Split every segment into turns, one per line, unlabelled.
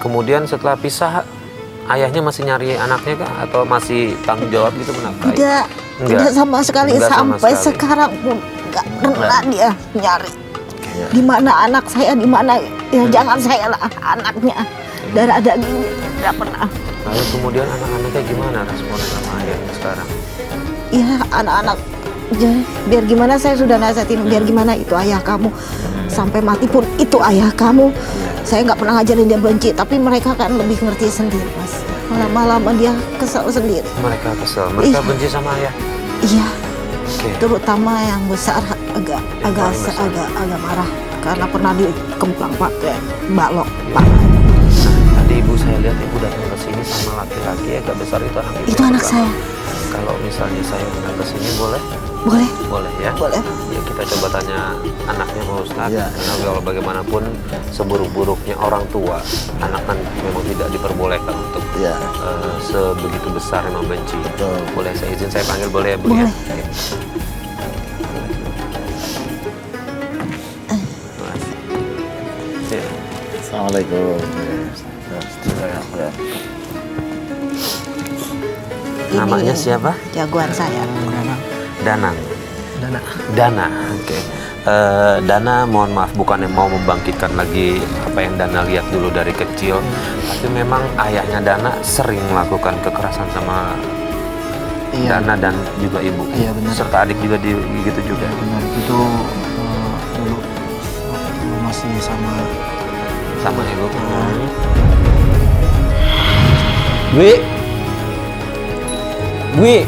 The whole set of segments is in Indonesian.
Kemudian setelah pisah, ayahnya masih nyari anaknya kah? Atau masih tanggung jawab gitu menafkahi?
Tidak sama sekali.
Enggak sama
sampai
sekali.
Sekarang pun nggak pernah dia nyari. Di mana anak saya, di mana ya jangan saya lah anaknya. Darah daging nggak pernah.
Lalu kemudian anak-anaknya gimana respon sama ayahnya sekarang?
Ya anak-anak biar gimana saya sudah nasihatin, biar gimana itu ayah kamu, sampai mati pun itu ayah kamu. Saya nggak pernah ngajarin dia benci, tapi mereka kan lebih ngerti sendiri, Mas. Lama-lama dia kesel sendiri.
Mereka kesel, mereka benci sama ayah?
Iya.
Oke.
Terutama yang besar agak marah karena pernah dikemplang pakai balok. Pak.
Tadi ibu saya lihat ibu datang ke sini sama laki-laki agak besar itu anak ibu.
Itu anak saya.
Kalau misalnya saya datang ke sini boleh?
Boleh.
Boleh ya?
Boleh.
Ya kita coba tanya anaknya Pak Ustadz.
Ya.
Karena kalau bagaimanapun seburuk-buruknya orang tua, anak kan memang tidak diperbolehkan untuk sebegitu besar membenci.
Betul.
Boleh saya izin saya panggil boleh ya Bu?
Boleh.
Ya? Oke. Ya.
Assalamualaikum.
Namanya siapa?
Jagoan saya.
Danang. Dana. Oke. Dana, mohon maaf bukannya mau membangkitkan lagi apa yang Dana lihat dulu dari kecil, tapi memang ayahnya Dana sering melakukan kekerasan sama Dana dan juga ibu.
Iya benar.
Serta adik juga gitu juga.
Benar itu dulu waktu masih sama
ibu.
Dwi,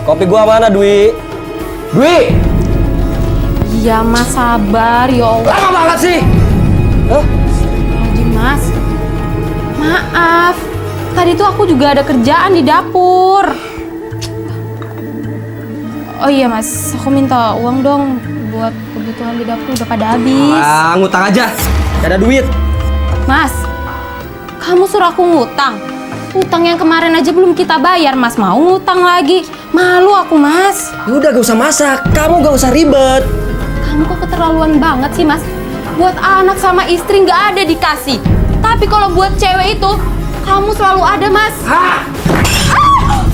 kopi gua mana Dwi?
Iya Mas, sabar ya Allah.
Lama banget sih.
Lagi Mas, maaf. Tadi tuh aku juga ada kerjaan di dapur. Oh iya Mas, aku minta uang dong buat kebutuhan di dapur udah pada habis.
Ngutang aja, gak ada duit.
Mas, kamu suruh aku ngutang. Utang yang kemarin aja belum kita bayar, Mas mau ngutang lagi. Malu aku, Mas.
Udah gak usah masak, kamu gak usah ribet.
Kamu kok keterlaluan banget sih, Mas. Buat anak sama istri nggak ada dikasih. Tapi kalau buat cewek itu, kamu selalu ada, Mas.
Hah?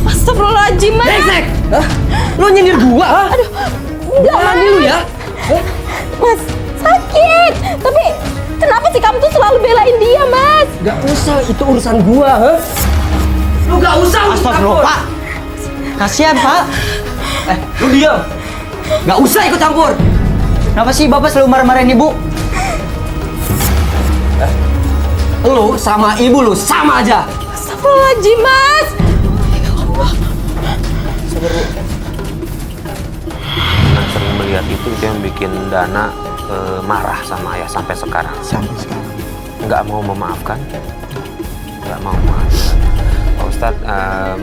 Astagfirullahaladzim, Mas.
Brengsek! Hah? Lo nyindir gua, ha?
Aduh, enggak,
Mandi lu ya? Hah?
Mas, sakit. Tapi kenapa sih kamu tuh selalu belain dia, Mas?
Gak usah, itu urusan gua, ha? Lu gak usah
Astagfirullah, Pak. Kasihan, Pak.
Lu diam. Gak usah ikut campur.
Kenapa sih Bapak selalu marah-marahin Ibu?
Lu sama ibu lu sama aja.
Astagfirullahaladzim, Mas.
Yang sering melihat itu yang bikin Dana marah sama ayah sampai sekarang.
Sampai sekarang.
Nggak mau memaafkan. Nggak mau memaafkan. Pak Ustadz,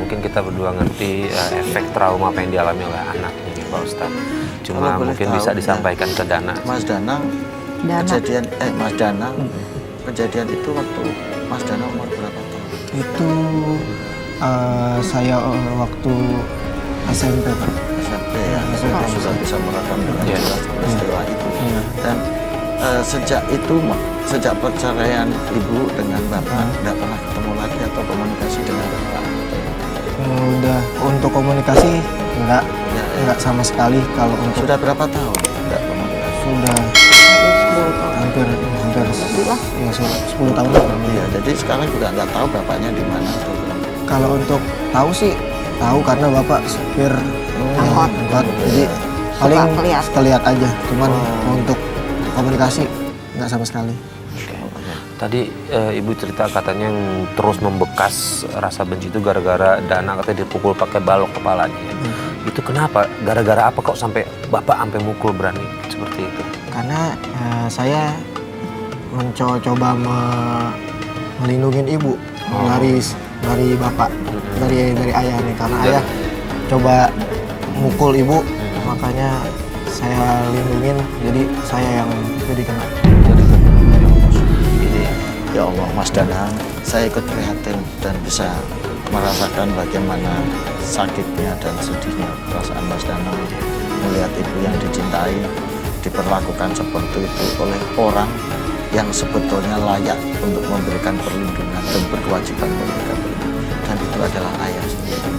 mungkin kita berdua ngerti efek trauma apa yang dialami oleh anaknya nih Pak Ustadz. Cuma
Kalau boleh
mungkin
tahu,
bisa disampaikan ke Dana.
Mas Danang, kejadian Mas Danang, kejadian itu waktu Mas Danang umur berapa tahun?
Itu saya waktu SMP, Pak.
SMP ya, sudah bisa merekam dengan
Iya.
jelas peristiwa itu. Dan sejak perceraian ibu dengan bapak, tidak pernah ketemu lagi atau komunikasi dengan bapak.
Udah untuk komunikasi enggak sama sekali. Kalau untuk
Sudah berapa tahun tidak komunikasi?
sudah hampir ya 10 tahun.
Iya, jadi sekarang juga nggak tahu bapaknya di mana atau belum.
Kalau untuk tahu sih tahu karena Bapak supir angkot. Jadi paling sekelihat aja. Cuman untuk komunikasi nggak sama sekali.
Tadi ibu cerita katanya yang terus membekas rasa benci itu gara-gara Dana katanya dipukul pakai balok kepalanya. Itu kenapa? Gara-gara apa kok sampai bapak sampai mukul berani seperti itu?
Karena saya mencoba melindungi ibu dari bapak, dari ayah nih. Karena ayah coba mukul ibu, makanya saya lindungin. Jadi saya yang jadi kena.
Ya Allah, Mas Danang, saya ikut prihatin dan bisa merasakan bagaimana sakitnya dan sedihnya perasaan Mas Danang melihat ibu yang dicintai diperlakukan seperti itu oleh orang yang sebetulnya layak untuk memberikan perlindungan dan berkewajiban memberikan perlindungan. Dan itu adalah ayah sendiri.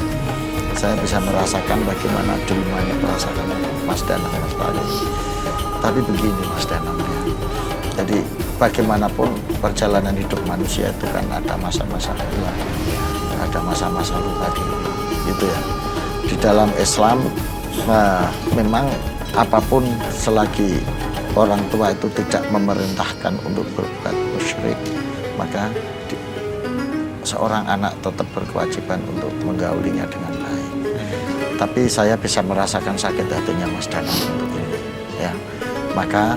Saya bisa merasakan bagaimana dilemanya merasakan Mas Danang, Mas Fahri. Tapi begini Mas Danang ya. Jadi bagaimanapun perjalanan hidup manusia itu kan ada masa-masa tua, ada masa-masa lupa diri, gitu ya. Di dalam Islam memang apapun selagi orang tua itu tidak memerintahkan untuk berbuat musyrik, maka seorang anak tetap berkewajiban untuk menggaulinya dengan baik. Tapi saya bisa merasakan sakit hatinya Mas Danang untuk ini, ya. Maka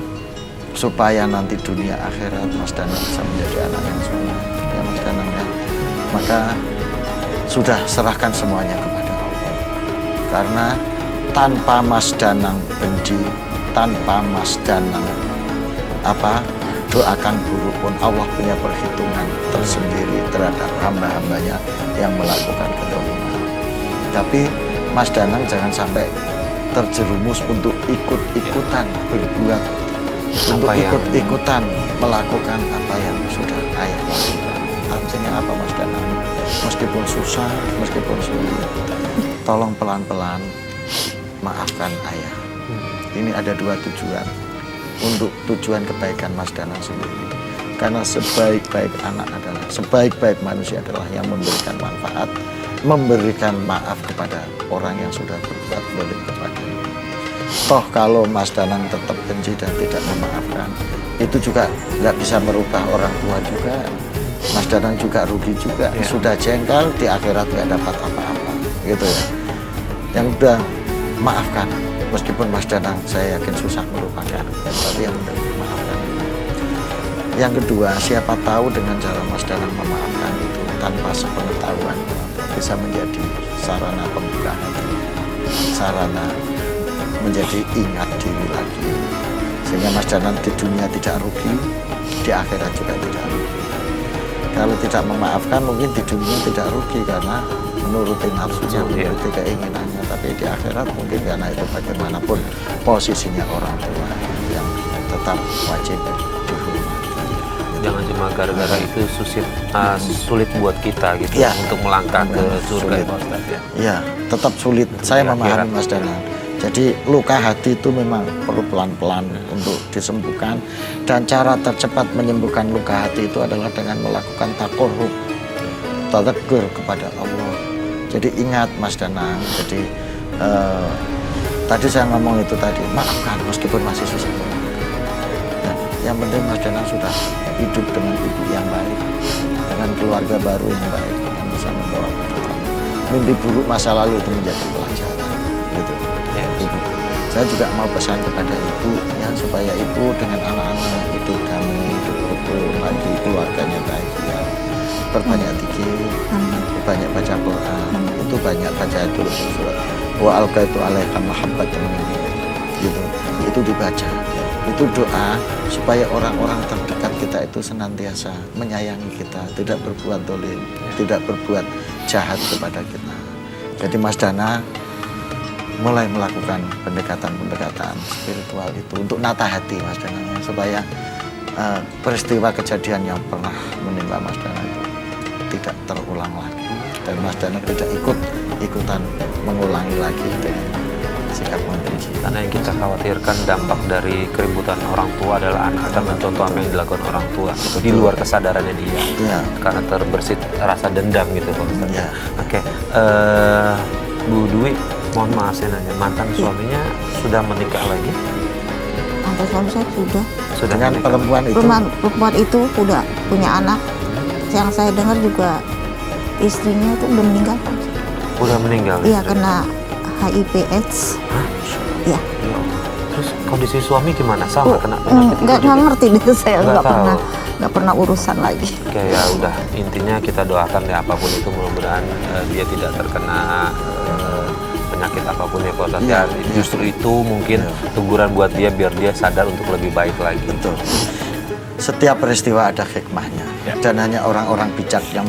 supaya nanti dunia akhirat Mas Danang bisa menjadi anak yang soleh, ya Mas Danang ya. Maka sudah serahkan semuanya kepada Allah. Karena tanpa Mas Danang benci, tanpa Mas Danang doakan buruk pun, Allah punya perhitungan tersendiri terhadap hamba-hambanya yang melakukan kezaliman. Tapi Mas Danang jangan sampai terjerumus untuk ikut-ikutan berbuat, untuk ikut-ikutan melakukan apa yang sudah ayah lakukan. Artinya apa Mas Danang? Meskipun susah, meskipun sulit, tolong pelan-pelan maafkan ayah. Ini ada dua tujuan. Untuk tujuan kebaikan Mas Danang sendiri. Karena sebaik-baik anak adalah, sebaik-baik manusia adalah yang memberikan manfaat, memberikan maaf kepada orang yang sudah berbuat zalim kepadanya. Toh kalau Mas Danang tetap benci dan tidak memaafkan, itu juga nggak bisa merubah orang tua juga. Mas Danang juga rugi juga, ya. Sudah jengkel di akhirat nggak dapat apa-apa, gitu ya. Yang udah maafkan, meskipun Mas Danang saya yakin susah melupakan, tapi yang penting maafkan. Yang kedua, siapa tahu dengan cara Mas Danang memaafkan itu tanpa sepengetahuan bisa menjadi sarana pembuka hati, sarana menjadi ingat diri lagi, sehingga Mas Danang di dunia tidak rugi, di akhirat juga tidak rugi. Kalau tidak memaafkan mungkin di dunia tidak rugi karena menuruti nafsunya, menuruti keinginannya, tapi di akhirat mungkin karena itu bagaimanapun posisinya orang tua yang tetap wajib dihormati.
Jangan cuma gara-gara itu sulit buat kita gitu ya, untuk melangkah ke surga ya.
Ya, tetap sulit. Saya memahami Mas Danang. Jadi luka hati itu memang perlu pelan-pelan untuk disembuhkan, dan cara tercepat menyembuhkan luka hati itu adalah dengan melakukan taqarrub, tadzakur kepada Allah. Jadi ingat Mas Danang. Jadi tadi saya ngomong itu tadi, maafkan meskipun masih susah. Nah, yang penting Mas Danang sudah hidup dengan ibu yang baik, dengan keluarga baru yang baik, yang bisa membawa mimpi buruk masa lalu itu menjadi pelajaran. Gitu. Ibu. Saya juga mau pesan kepada ibu ya, supaya ibu dengan anak-anak hidup damai, hidup rukun lagi, keluarganya baik ya. Perbanyak zikir, banyak baca Quran, itu banyak baca itu surat wa alqaitu alaika mahabbatan minni, gitu. Itu dibaca. Itu doa supaya orang-orang terdekat kita itu senantiasa menyayangi kita, tidak berbuat dolim, tidak berbuat jahat kepada kita. Jadi Mas Danang mulai melakukan pendekatan-pendekatan spiritual itu untuk nata hati Mas Danang, supaya peristiwa kejadian yang pernah menimpa Mas Danang itu tidak terulang lagi, dan Mas Danang tidak ikutan mengulangi lagi dengan sikap membenci.
Karena yang kita khawatirkan dampak dari keributan orang tua adalah anak akan mencontoh apa yang dilakukan orang tua itu di luar kesadarannya dia, ya. Karena terbersit rasa dendam gitu Pak Ustaz. Ya. Oke, Bu Dwi, mohon maaf saya nanya, mantan suaminya sudah menikah lagi?
Mantan suami saya sudah
dengan perempuan itu?
Perempuan itu udah punya anak. Yang saya dengar juga istrinya itu udah meninggal.
Udah meninggal?
Iya, kena HIV/AIDS.
Hah?
Iya.
Terus kondisi suami gimana? Sama kena penyakit
nggak ngerti deh, saya nggak pernah urusan lagi.
Oke, ya udah, intinya kita doakan ya apapun itu, mudah-mudahan dia tidak terkena penyakit apapun ya Pak Ustaz. Ya, justru itu mungkin teguran buat dia biar dia sadar untuk lebih baik lagi.
Betul. Setiap peristiwa ada hikmahnya, dan hanya orang-orang bijak yang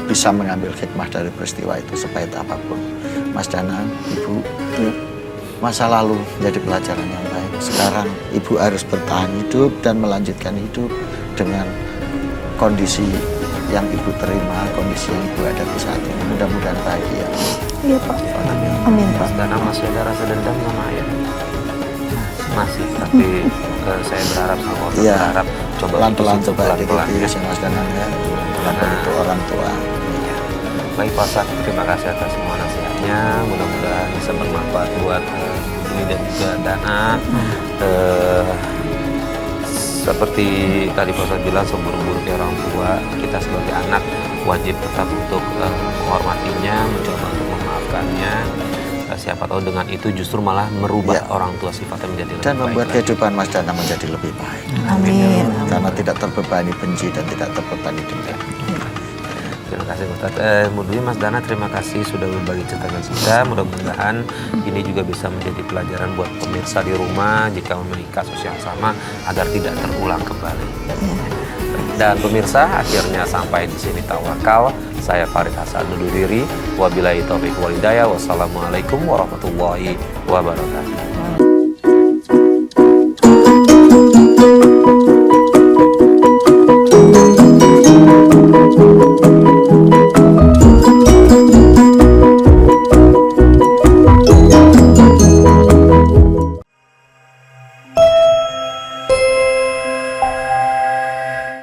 bisa mengambil hikmah dari peristiwa itu sepahit apapun. Mas Danang, Ibu, masa lalu jadi pelajaran yang baik. Sekarang ibu harus bertahan hidup dan melanjutkan hidup dengan kondisi yang ibu terima, kondisi yang ibu hadapi saat ini. Mudah-mudahan bahagia.
Iya Pak. Amin Pak.
Mas Dana masih ada rasa dendam sama ayah? Masih, tapi saya berharap sama Allah,
Iya.
berharap coba
Pelan-pelan
itu
coba
pelan-pelan ya.
dikikis ya Mas Danang ya. Pelan-pelan itu orang tua.
Iya. Baik Pak Ustadz, terima kasih atas semua nasihatnya. Mudah-mudahan bisa bermanfaat buat Dwi dan juga Dana. Seperti tadi Pak Ustadz bilang, seburuk-buruknya orang tua, kita sebagai anak wajib tetap untuk menghormatinya, mencoba untuk memaafkannya. Siapa tahu dengan itu justru malah merubah
Ya.
orang tua sifatnya menjadi lebih
Dan
baik
membuat
lagi.
kehidupan Mas Dana menjadi lebih baik.
Amin.
Karena tidak terbebani benci dan tidak terbebani dendam.
Terima kasih Ustadz. Dwi, Mas Dana, terima kasih sudah berbagi cerita dengan kita. Mudah-mudahan ini juga bisa menjadi pelajaran buat pemirsa di rumah jika memiliki kasus yang sama agar tidak terulang kembali. Dan pemirsa, akhirnya sampai di sini Tawakal. Saya Farid Hasan undur diri. Wabillahi taufiq wal hidayah. Wassalamualaikum warahmatullahi wabarakatuh.